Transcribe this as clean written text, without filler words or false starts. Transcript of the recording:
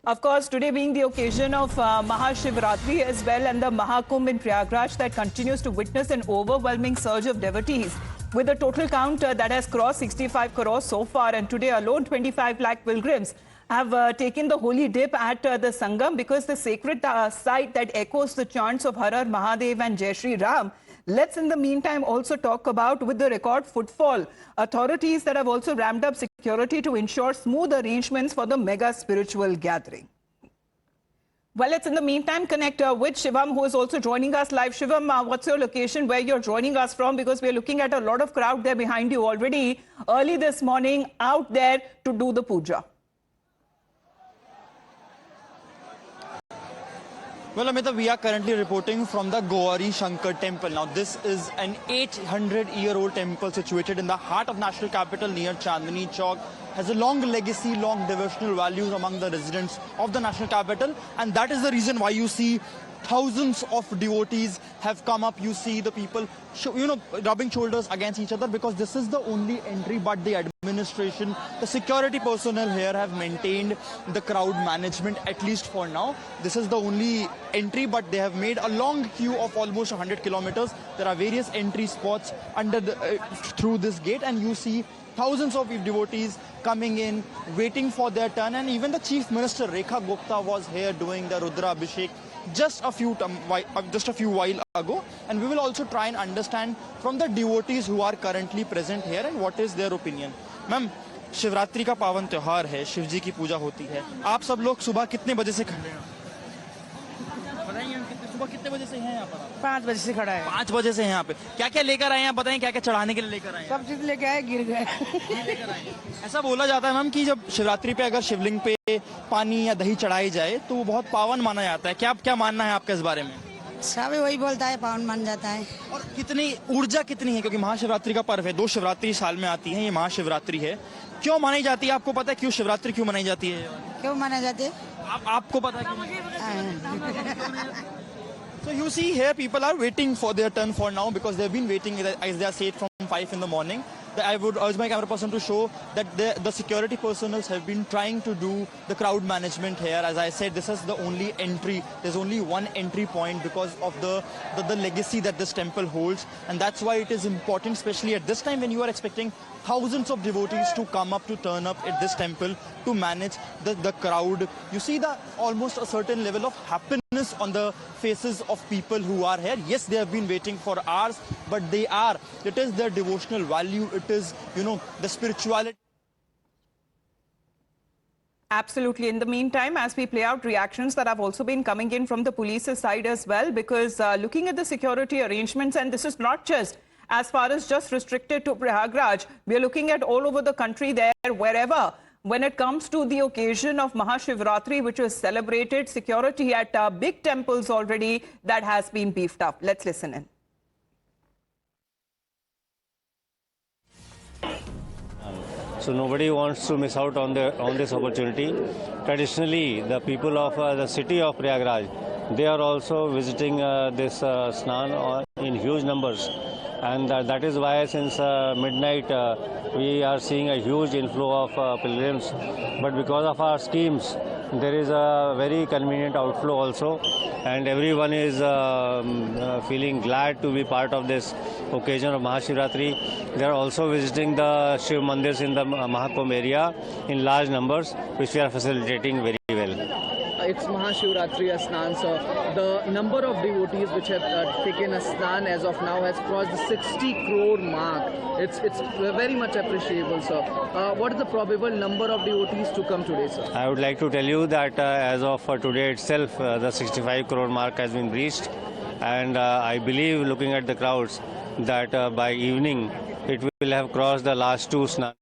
Of course, today being the occasion of Mahashivratri as well, and the Mahakumbh in Prayagraj that continues to witness an overwhelming surge of devotees, with a total count that has crossed 65 crores so far, and today alone 25 lakh pilgrims have taken the holy dip at the Sangam, because the sacred site that echoes the chants of Har Har Mahadev and Jai Shri Ram. Let's in the meantime also talk about, with the record footfall, authorities that have also ramped up security to ensure smooth arrangements for the mega spiritual gathering. Well, let's in the meantime connect with Shivam, who is also joining us live. Shivam, what's your location, where you're joining us from? Because we're looking at a lot of crowd there behind you already early this morning out there to do the puja. Well, Amita, we are currently reporting from the Gauri Shankar temple. Now, this is an 800-year-old temple situated in the heart of national capital near Chandni Chowk. Has a long legacy, long devotional values among the residents of the national capital. And that is the reason why you see thousands of devotees have come up. You see the people, rubbing shoulders against each other, because this is the only entry. But the administration, the security personnel here have maintained the crowd management, at least for now. This is the only entry, but they have made a long queue of almost 100 kilometers. There are various entry spots under through this gate, and you see thousands of devotees coming in, waiting for their turn. And even the Chief Minister, Rekha Gupta, was here doing the Rudra Abhishek just a few while ago. And we will also try and understand from the devotees who are currently present here and what is their opinion. Ma'am, Shivratri का पावन त्योहार है, शिव जी की पूजा होती है. आप सब लोग सुबह कितने बजे से खड़े हैं? बताइए, सुबह कितने बजे से हैं यहाँ पर? 5 बजे से खड़ा है. 5 बजे से हैं यहाँ पे. क्या क्या लेकर आए हैं? बताएं, क्या क्या चढ़ाने के लिए लेकर आए हैं? सब चीज लेके आए, गिर गए. लेकर आए. ऐसा बोला जाता है मैम कि जब शिवरात्रि पे अगर शिवलिंग पे पानी या दही चढ़ाई जाए तो वो बहुत पावन माना जाता है. क्या मानना है आपका इस बारे में? सब वही बोलता है, पावन मान जाता है. और कितनी ऊर्जा कितनी है, क्योंकि महाशिवरात्रि का पर्व है. 2 शिवरात्रि साल में आती है, ये महाशिवरात्रि है. क्यों मनाई जाती है? आपको पता है क्यों शिवरात्रि क्यों मनाई जाती है? क्यों माना जाते है? आपको पता है? So you see here people are waiting for their turn for now, because they've been waiting, as they are said, from 5 in the morning. I would urge my camera person to show that the security personnel have been trying to do the crowd management here. As I said, this is the only entry. There's only one entry point because of the legacy that this temple holds. And that's why it is important, especially at this time when you are expecting thousands of devotees to come up, to turn up at this temple to manage the crowd. You see almost a certain level of happiness on the faces of people who are here. Yes, they have been waiting for hours, but it is their devotional value. It is, the spirituality. Absolutely. In the meantime, as we play out reactions that have also been coming in from the police's side as well, because looking at the security arrangements, and this is not just as far as just restricted to Prayagraj, we are looking at all over the country there, wherever. When it comes to the occasion of Mahashivratri, which is celebrated, security at big temples already, that has been beefed up. Let's listen in. So nobody wants to miss out on this opportunity. Traditionally, the people of the city of Prayagraj, they are also visiting this Snan in huge numbers. And that is why since midnight we are seeing a huge inflow of pilgrims. But because of our schemes, there is a very convenient outflow also, and everyone is feeling glad to be part of this occasion of Mahashivratri. They are also visiting the Shiv Mandirs in the Mahakumbh area in large numbers, which we are facilitating very well. It's Mahashivratri Asnan, sir. The number of devotees which have taken Asnan as of now has crossed the 60 crore mark. It's very much appreciable, sir. What is the probable number of devotees to come today, sir? I would like to tell you that as of today itself, the 65 crore mark has been reached. And I believe, looking at the crowds, that by evening it will have crossed the last 2 Snan.